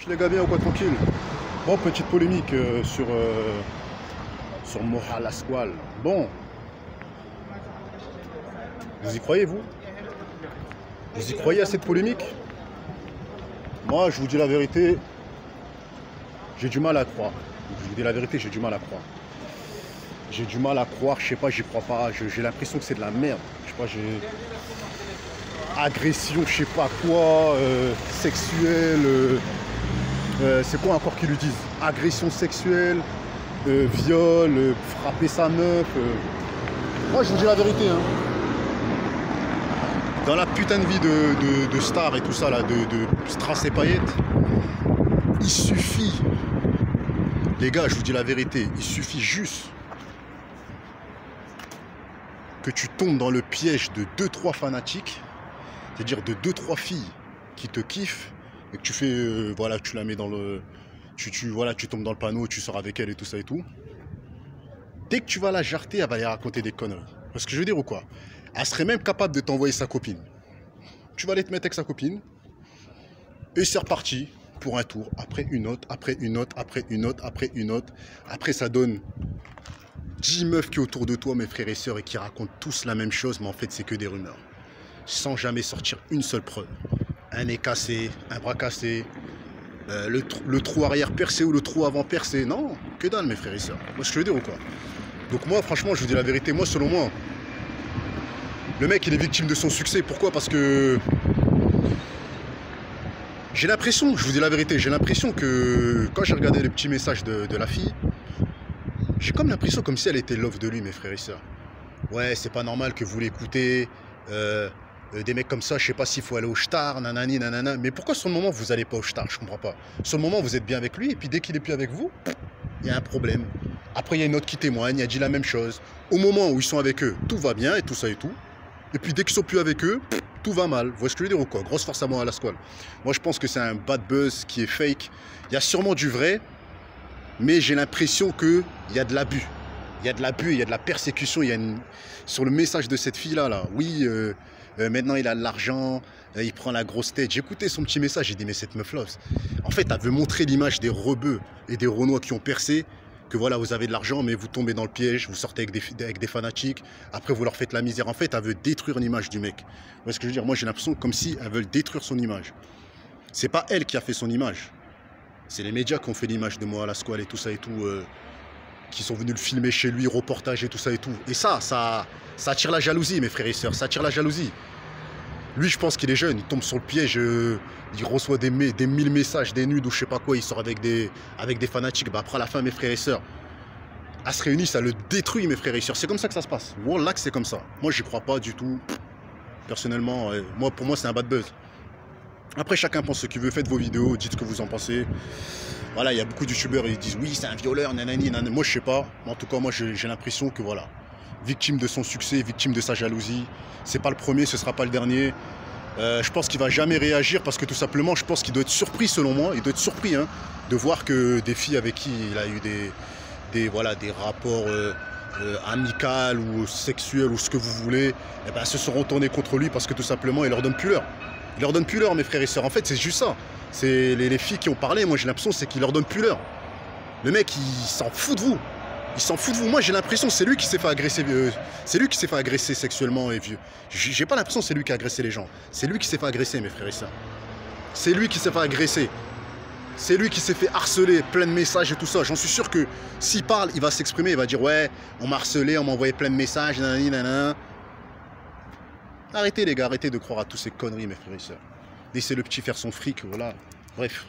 Les gars, bien ou quoi, tranquille. Bon, petite polémique sur Moha Lasquale. Bon, vous y croyez, vous? Vous y croyez à cette polémique? Moi, je vous dis la vérité, j'ai du mal à croire. Je vous dis la vérité, j'ai du mal à croire. J'ai du mal à croire, je sais pas, j'y crois pas. J'ai l'impression que c'est de la merde. Je sais pas, j'ai... Agression, je sais pas quoi, sexuelle... c'est quoi encore qu'ils lui disent? Agression sexuelle, viol, frapper sa meuf. Moi, je vous dis la vérité. Hein. Dans la putain de vie de stars et tout ça, là, de strass et paillettes, il suffit, les gars, je vous dis la vérité, il suffit juste que tu tombes dans le piège de 2-3 fanatiques, c'est-à-dire de 2-3 filles qui te kiffent, et que tu fais, voilà, tu la mets dans le... Voilà, tu tombes dans le panneau, tu sors avec elle et tout ça et tout. Dès que tu vas la jarter, elle va aller raconter des conneries. Parce que je veux dire ou quoi? Elle serait même capable de t'envoyer sa copine. Tu vas aller te mettre avec sa copine, et c'est reparti pour un tour, après une autre, après une autre, après une autre, après une autre. Après, ça donne 10 meufs qui sont autour de toi, mes frères et sœurs, et qui racontent tous la même chose, mais en fait, c'est que des rumeurs. Sans jamais sortir une seule preuve. Un nez cassé, un bras cassé, le trou arrière percé ou le trou avant percé. Non, que dalle, mes frères et sœurs. Moi, ce que je veux dire ou quoi? Donc moi, franchement, je vous dis la vérité. Moi, selon moi, le mec, il est victime de son succès. Pourquoi? Parce que j'ai l'impression, je vous dis la vérité, j'ai l'impression que quand j'ai regardé les petits messages de la fille, j'ai comme l'impression comme si elle était love de lui, mes frères et sœurs. Ouais, c'est pas normal que vous l'écoutez. Des mecs comme ça, je sais pas s'il faut aller au shtar, nanani, nanana. Mais pourquoi sur le moment vous allez pas au shtar? Je comprends pas. Sur le moment vous êtes bien avec lui, et puis dès qu'il est plus avec vous, il y a un problème. Après il y a une autre qui témoigne, il a dit la même chose. Au moment où ils sont avec eux, tout va bien et tout ça et tout. Et puis dès qu'ils sont plus avec eux, tout va mal. Vous voyez ce que je veux dire ou quoi? Grosse force à Moha Lasquale. Moi je pense que c'est un bad buzz qui est fake. Il y a sûrement du vrai, mais j'ai l'impression qu'il y a de l'abus. Il y a de l'abus, il y a de la persécution. Il y a une... Sur le message de cette fille-là, là, oui... maintenant il a de l'argent, il prend la grosse tête. J'ai écouté son petit message, j'ai dit mais cette meuf-là, en fait elle veut montrer l'image des rebeux et des Renois qui ont percé, que voilà vous avez de l'argent mais vous tombez dans le piège, vous sortez avec des fanatiques, après vous leur faites la misère. En fait elle veut détruire l'image du mec. Vous voyez ce que je veux dire? Moi j'ai l'impression comme si elle veut détruire son image. C'est pas elle qui a fait son image, c'est les médias qui ont fait l'image de Moha Lasquale et tout ça et tout, qui sont venus le filmer chez lui, reportage et tout ça et tout. Et ça attire la jalousie, mes frères et sœurs, ça attire la jalousie. Lui, je pense qu'il est jeune, il tombe sur le piège, il reçoit des 1000 messages, des nudes ou je sais pas quoi, il sort avec des fanatiques. Bah, après, à la fin, mes frères et sœurs, elle se réunit, ça le détruit, mes frères et sœurs. C'est comme ça que ça se passe. Wallah, c'est comme ça. Moi, j'y crois pas du tout. Personnellement, pour moi, c'est un bad buzz. Après, chacun pense ce qu'il veut, faites vos vidéos, dites ce que vous en pensez. Voilà, il y a beaucoup de youtubeurs, ils disent oui, c'est un violeur, nanani, nanani. Moi, je sais pas. En tout cas, moi, j'ai l'impression que voilà, victime de son succès, victime de sa jalousie. C'est pas le premier, ce sera pas le dernier. Je pense qu'il va jamais réagir parce que tout simplement, je pense qu'il doit être surpris, selon moi. Il doit être surpris hein, de voir que des filles avec qui il a eu des rapports amicaux ou sexuels ou ce que vous voulez, eh ben, se seront tournés contre lui parce que tout simplement, il leur donne plus l'heure. Il leur donne plus l'heure, mes frères et sœurs. En fait, c'est juste ça. C'est les filles qui ont parlé. Moi, j'ai l'impression c'est qu'il leur donne plus l'heure. Le mec, il s'en fout de vous. Il s'en fout de vous. Moi, j'ai l'impression que c'est lui qui s'est fait agresser. C'est lui qui s'est fait agresser sexuellement et vieux. J'ai pas l'impression que c'est lui qui a agressé les gens. C'est lui qui s'est fait agresser, mes frères et sœurs. C'est lui qui s'est fait agresser. C'est lui qui s'est fait harceler, plein de messages et tout ça. J'en suis sûr que s'il parle, il va s'exprimer. Il va dire ouais, on m'a harcelé, on m'a envoyé plein de messages, nanani, nanana. Arrêtez les gars, arrêtez de croire à toutes ces conneries, mes frères et sœurs. Laissez le petit faire son fric, voilà. Bref.